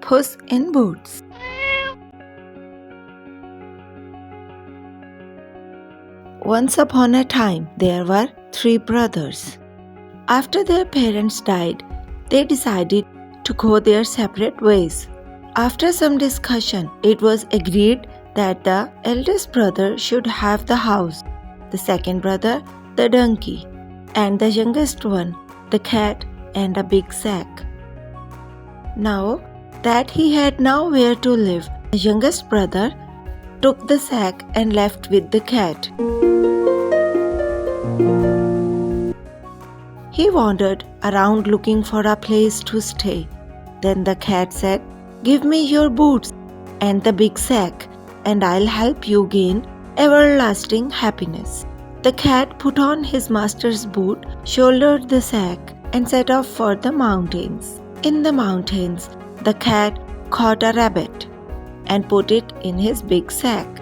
Puss in Boots. Once upon a time, there were 3 brothers. After their parents died, they decided to go their separate ways. After some discussion, it was agreed that the eldest brother should have the house, the second brother, the donkey, and the youngest one, the cat and a big sack. Now that he had nowhere to live, the youngest brother took the sack and left with the cat. He wandered around looking for a place to stay. Then the cat said, "Give me your boots and the big sack, and I'll help you gain everlasting happiness." The cat put on his master's boot, shouldered the sack, and set off for the mountains. In the mountains, the cat caught a rabbit and put it in his big sack.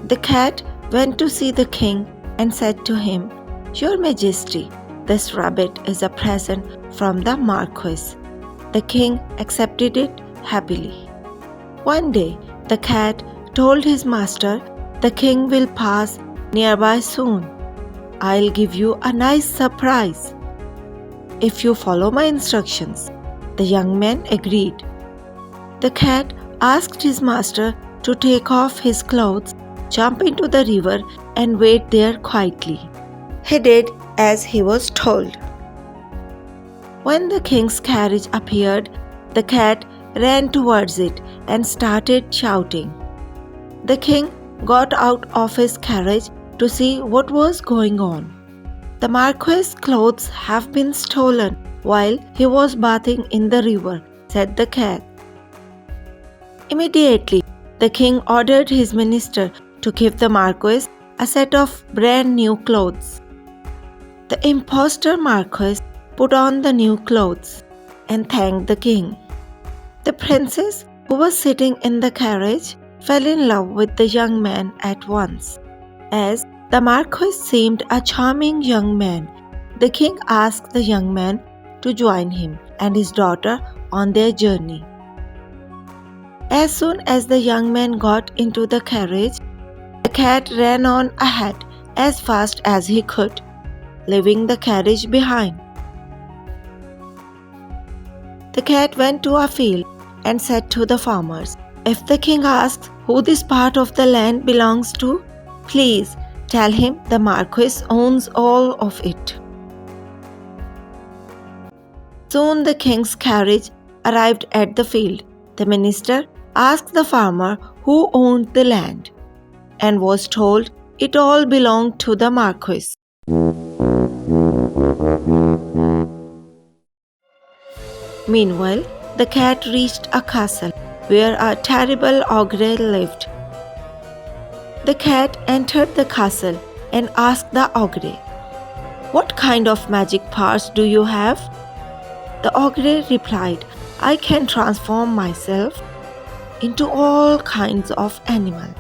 The cat went to see the king and said to him, "Your Majesty, this rabbit is a present from the Marquis." The king accepted it happily. One day, the cat told his master, "The king will pass nearby soon. I'll give you a nice surprise if you follow my instructions." The young man agreed. The cat asked his master to take off his clothes, jump into the river, and wait there quietly. He did as he was told. When the king's carriage appeared, the cat ran towards it and started shouting. The king got out of his carriage to see what was going on. "The Marquis' clothes have been stolen while he was bathing in the river," said the cat. Immediately, the king ordered his minister to give the Marquis a set of brand new clothes. The impostor Marquis put on the new clothes and thanked the king. The princess, who was sitting in the carriage, fell in love with the young man at once. As the Marquis seemed a charming young man, the king asked the young man to join him and his daughter on their journey. As soon as the young man got into the carriage, the cat ran on ahead as fast as he could, leaving the carriage behind. The cat went to a field and said to the farmers, "If the king asks who this part of the land belongs to, please tell him the Marquis owns all of it." Soon the king's carriage arrived at the field. The minister asked the farmer who owned the land and was told it all belonged to the Marquis. Meanwhile, the cat reached a castle where a terrible ogre lived. The cat entered the castle and asked the ogre, "What kind of magic powers do you have?" The ogre replied, "I can transform myself into all kinds of animals."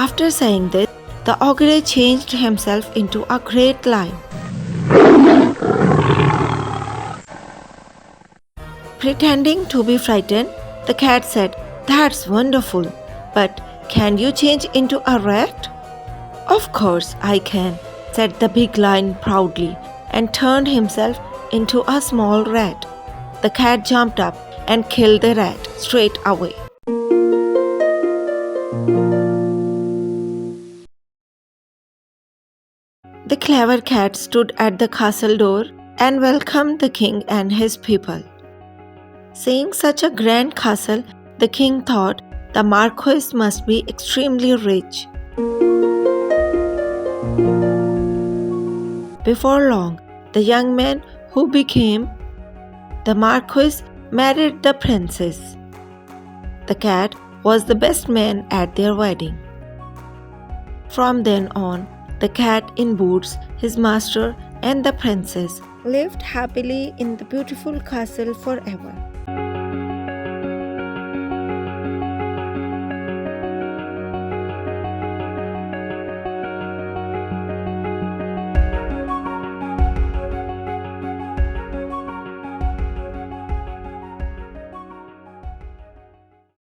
After saying this, the ogre changed himself into a great lion. Pretending to be frightened, the cat said, "That's wonderful, but can you change into a rat?" "Of course I can," said the big lion proudly, and turned himself into a small rat. The cat jumped up and killed the rat straight away. The clever cat stood at the castle door and welcomed the king and his people. Seeing such a grand castle, the king thought the Marquis must be extremely rich. Before long, the young man who became the Marquis married the princess. The cat was the best man at their wedding. From then on, the cat in boots, his master, and the princess lived happily in the beautiful castle forever.